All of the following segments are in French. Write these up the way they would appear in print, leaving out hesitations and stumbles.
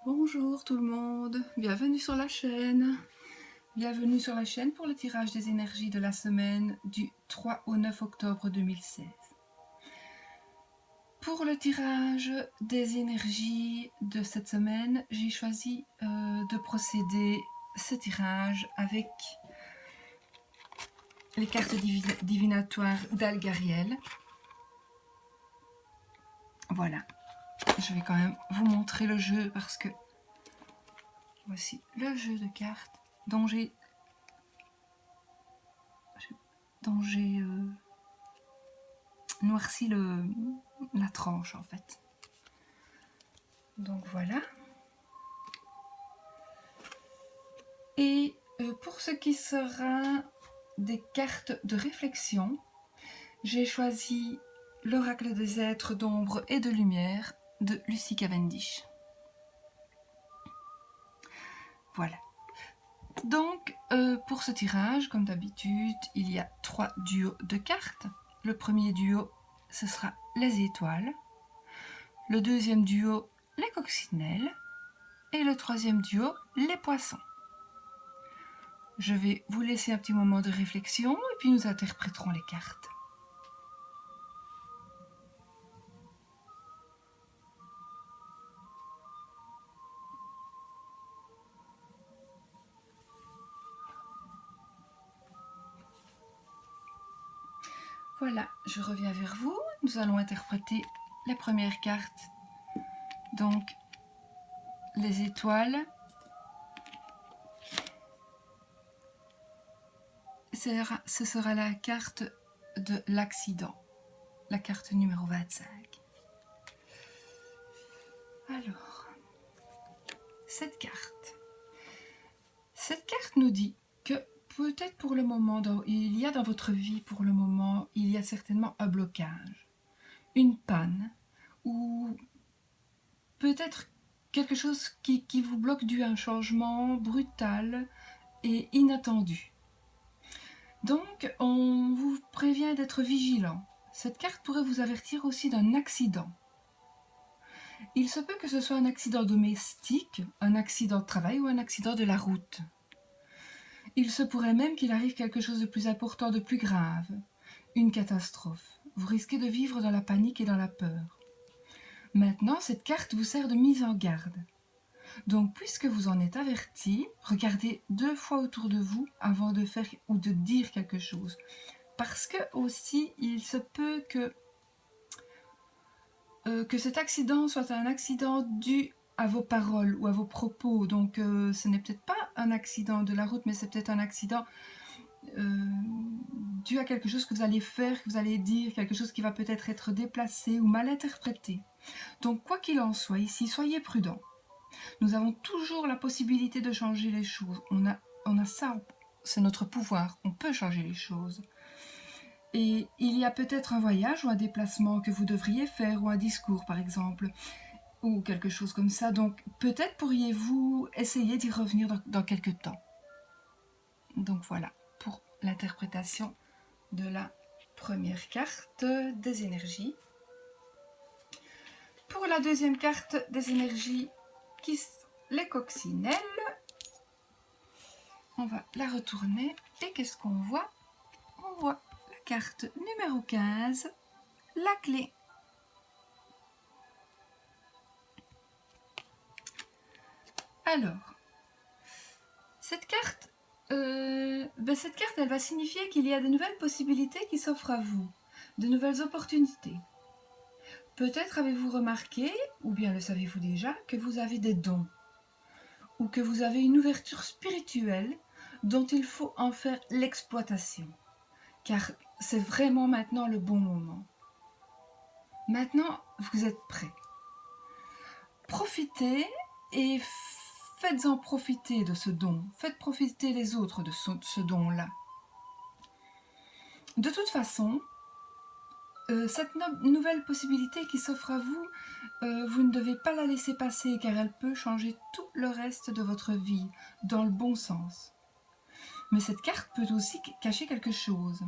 Bonjour tout le monde, bienvenue sur la chaîne. Bienvenue sur la chaîne pour le tirage des énergies de la semaine du 3 au 9 octobre 2016. Pour le tirage des énergies de cette semaine, j'ai choisi de procéder ce tirage avec les cartes divinatoires d'Algariel. Voilà, je vais quand même vous montrer le jeu parce que voici le jeu de cartes dont j'ai noirci la tranche en fait. Donc voilà. Et pour ce qui sera des cartes de réflexion, j'ai choisi l'oracle des êtres d'ombre et de lumière de Lucy Cavendish. Voilà. Donc pour ce tirage, comme d'habitude, il y a 3 duos de cartes. Le premier duo, ce sera les étoiles. Le deuxième duo, les coccinelles. Et le troisième duo, les poissons. Je vais vous laisser un petit moment de réflexion et puis nous interpréterons les cartes. Voilà, je reviens vers vous. Nous allons interpréter la première carte. Donc, les étoiles. Ce sera la carte de l'accident. La carte numéro 25. Alors, cette carte nous dit que peut-être pour le moment, il y a dans votre vie pour le moment, il y a certainement un blocage, une panne, ou peut-être quelque chose qui vous bloque dû à un changement brutal et inattendu. Donc, on vous prévient d'être vigilant. Cette carte pourrait vous avertir aussi d'un accident. Il se peut que ce soit un accident domestique, un accident de travail ou un accident de la route. Il se pourrait même qu'il arrive quelque chose de plus important, de plus grave, une catastrophe. Vous risquez de vivre dans la panique et dans la peur. Maintenant, cette carte vous sert de mise en garde. Donc, puisque vous en êtes averti, regardez 2 fois autour de vous avant de faire ou de dire quelque chose. Parce que aussi, il se peut que cet accident soit un accident dû à vos paroles ou à vos propos. Donc, ce n'est peut-être pas un accident de la route, mais c'est peut-être un accident dû à quelque chose que vous allez faire, que vous allez dire, quelque chose qui va peut-être être déplacé ou mal interprété. Donc, quoi qu'il en soit, ici, soyez prudents. Nous avons toujours la possibilité de changer les choses. On a ça, c'est notre pouvoir. On peut changer les choses. Et il y a peut-être un voyage ou un déplacement que vous devriez faire, ou un discours par exemple, ou quelque chose comme ça. Donc peut-être pourriez-vous essayer d'y revenir dans quelques temps. Donc voilà pour l'interprétation de la première carte des énergies. Pour la deuxième carte des énergies, les coccinelles, on va la retourner et qu'est-ce qu'on voit? On voit la carte numéro 15, la clé. Alors, cette carte, elle va signifier qu'il y a de nouvelles possibilités qui s'offrent à vous, de nouvelles opportunités. Peut-être avez-vous remarqué, ou bien le savez-vous déjà, que vous avez des dons, ou que vous avez une ouverture spirituelle dont il faut en faire l'exploitation, car c'est vraiment maintenant le bon moment. Maintenant, vous êtes prêts. Profitez et faites-en profiter de ce don. Faites profiter les autres de ce don-là. De toute façon, cette nouvelle possibilité qui s'offre à vous, vous ne devez pas la laisser passer car elle peut changer tout le reste de votre vie dans le bon sens. Mais cette carte peut aussi cacher quelque chose.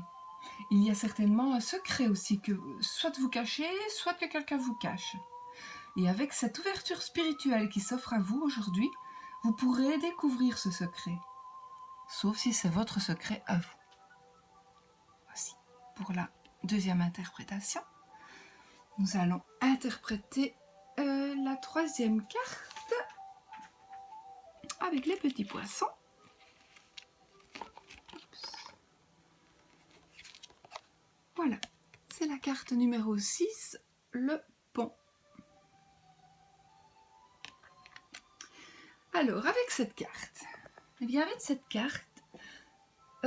Il y a certainement un secret aussi que soit vous cachez, soit que quelqu'un vous cache. Et avec cette ouverture spirituelle qui s'offre à vous aujourd'hui, vous pourrez découvrir ce secret. Sauf si c'est votre secret à vous. Voici pour la deuxième interprétation. Nous allons interpréter la troisième carte avec les petits poissons. Voilà, c'est la carte numéro 6, le pont. Alors, avec cette carte,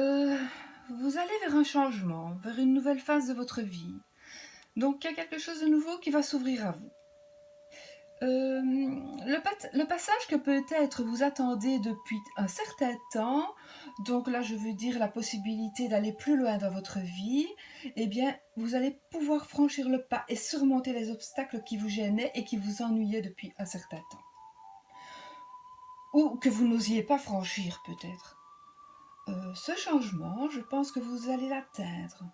vous allez vers un changement, vers une nouvelle phase de votre vie. Donc, il y a quelque chose de nouveau qui va s'ouvrir à vous. Le passage que peut-être vous attendez depuis un certain temps, donc là je veux dire la possibilité d'aller plus loin dans votre vie, eh bien vous allez pouvoir franchir le pas et surmonter les obstacles qui vous gênaient et qui vous ennuyaient depuis un certain temps. Ou que vous n'osiez pas franchir peut-être. Ce changement, je pense que vous allez l'atteindre.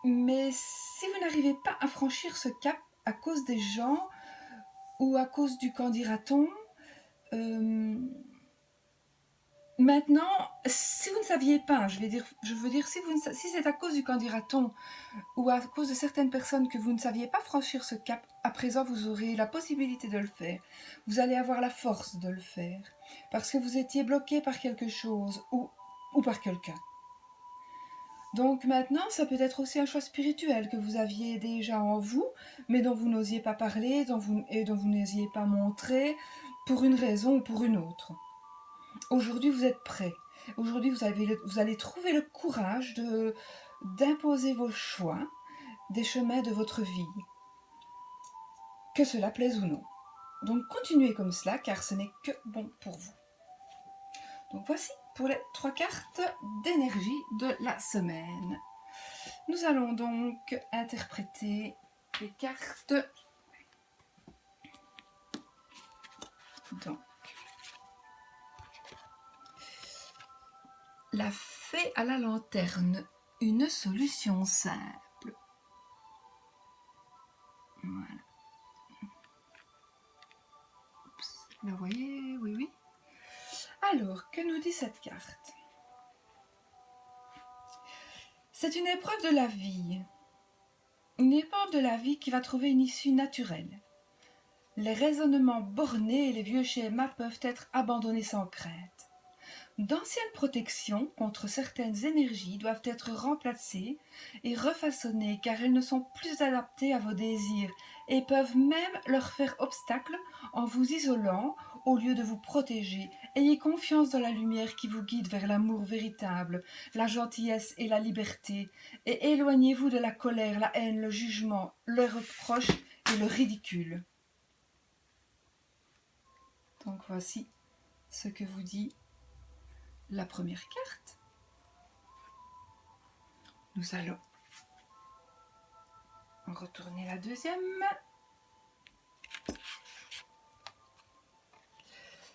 Mais si vous n'arrivez pas à franchir ce cap à cause des gens ou à cause du qu'en dira-t-on, maintenant, si vous ne saviez pas, je veux dire, si c'est à cause du qu'en dira-t-on ou à cause de certaines personnes que vous ne saviez pas franchir ce cap, à présent vous aurez la possibilité de le faire. Vous allez avoir la force de le faire parce que vous étiez bloqué par quelque chose ou par quelqu'un. Donc maintenant, ça peut être aussi un choix spirituel que vous aviez déjà en vous, mais dont vous n'osiez pas parler, dont vous n'osiez pas montrer, pour une raison ou pour une autre. Aujourd'hui, vous êtes prêts. Aujourd'hui, vous allez trouver le courage d'imposer vos choix, des chemins de votre vie, que cela plaise ou non. Donc continuez comme cela, car ce n'est que bon pour vous. Donc voici pour les 3 cartes d'énergie de la semaine. Nous allons donc interpréter les cartes. Donc, la fée à la lanterne, une solution simple. Voilà. Oups, vous voyez, oui. Alors, que nous dit cette carte ? C'est une épreuve de la vie. Une épreuve de la vie qui va trouver une issue naturelle. Les raisonnements bornés et les vieux schémas peuvent être abandonnés sans crainte. D'anciennes protections contre certaines énergies doivent être remplacées et refaçonnées car elles ne sont plus adaptées à vos désirs et peuvent même leur faire obstacle en vous isolant au lieu de vous protéger. Ayez confiance dans la lumière qui vous guide vers l'amour véritable, la gentillesse et la liberté, et éloignez-vous de la colère, la haine, le jugement, le reproche et le ridicule. Donc voici ce que vous dit la première carte. Nous allons retourner la deuxième.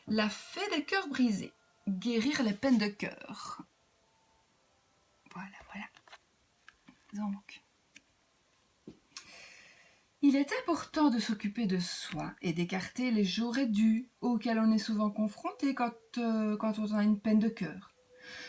La fée des cœurs brisés. Guérir les peines de cœur. Voilà. Donc, il est important de s'occuper de soi et d'écarter les j'aurais dû auxquels on est souvent confronté quand on a une peine de cœur.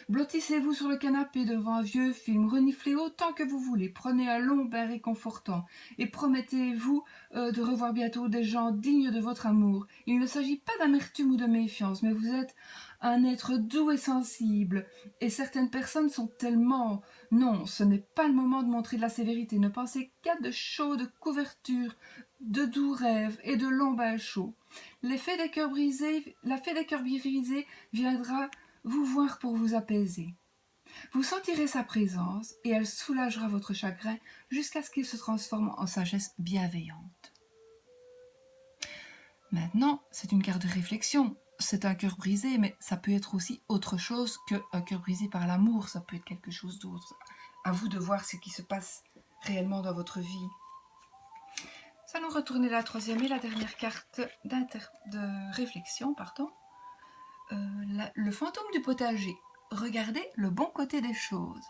Blottissez-vous sur le canapé devant un vieux film, reniflez autant que vous voulez, prenez un long bain réconfortant et promettez-vous de revoir bientôt des gens dignes de votre amour. Il ne s'agit pas d'amertume ou de méfiance, mais vous êtes un être doux et sensible, et certaines personnes sont tellement... Non, ce n'est pas le moment de montrer de la sévérité, ne pensez qu'à de chaudes couvertures, de doux rêves et de longs bains chauds. La fée des cœurs brisés viendra vous voir pour vous apaiser. Vous sentirez sa présence et elle soulagera votre chagrin jusqu'à ce qu'il se transforme en sagesse bienveillante. Maintenant, c'est une carte de réflexion. C'est un cœur brisé, mais ça peut être aussi autre chose qu'un cœur brisé par l'amour. Ça peut être quelque chose d'autre. À vous de voir ce qui se passe réellement dans votre vie. Nous allons retourner la troisième et la dernière carte de réflexion. Le fantôme du potager. Regardez le bon côté des choses.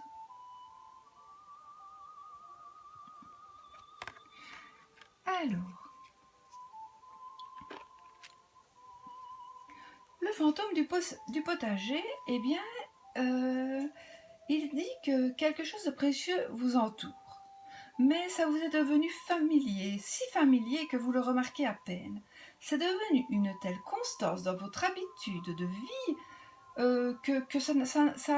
Alors, le fantôme du potager, eh bien, il dit que quelque chose de précieux vous entoure. Mais ça vous est devenu familier, si familier que vous le remarquez à peine. C'est devenu une telle constance dans votre habitude de vie que ça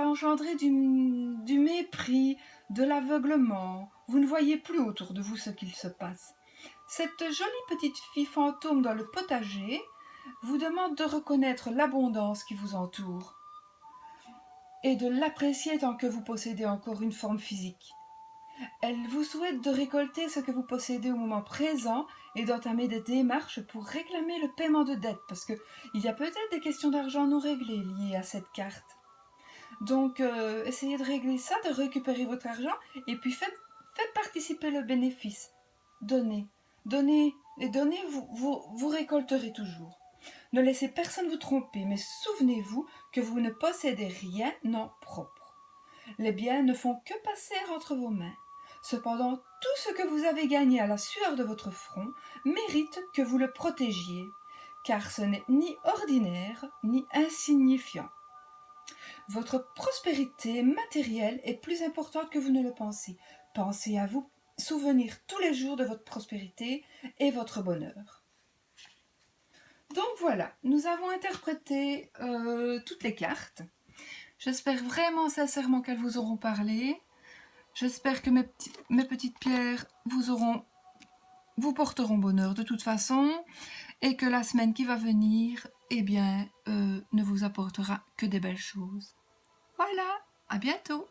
a engendré du mépris, de l'aveuglement. Vous ne voyez plus autour de vous ce qu'il se passe. Cette jolie petite fille fantôme dans le potager vous demande de reconnaître l'abondance qui vous entoure et de l'apprécier tant que vous possédez encore une forme physique. Elle vous souhaite de récolter ce que vous possédez au moment présent et d'entamer des démarches pour réclamer le paiement de dettes, parce qu'il y a peut-être des questions d'argent non réglées liées à cette carte. Donc, essayez de régler ça, de récupérer votre argent, et puis faites participer le bénéfice. Donnez, donnez, et donnez, vous récolterez toujours. Ne laissez personne vous tromper, mais souvenez-vous que vous ne possédez rien en propre. Les biens ne font que passer entre vos mains. Cependant, tout ce que vous avez gagné à la sueur de votre front mérite que vous le protégiez, car ce n'est ni ordinaire ni insignifiant. Votre prospérité matérielle est plus importante que vous ne le pensez. Pensez à vous souvenir tous les jours de votre prospérité et votre bonheur. Donc voilà, nous avons interprété toutes les cartes. J'espère vraiment sincèrement qu'elles vous auront parlé. J'espère que mes petites pierres vous porteront bonheur de toute façon et que la semaine qui va venir, eh bien, ne vous apportera que des belles choses. Voilà, à bientôt!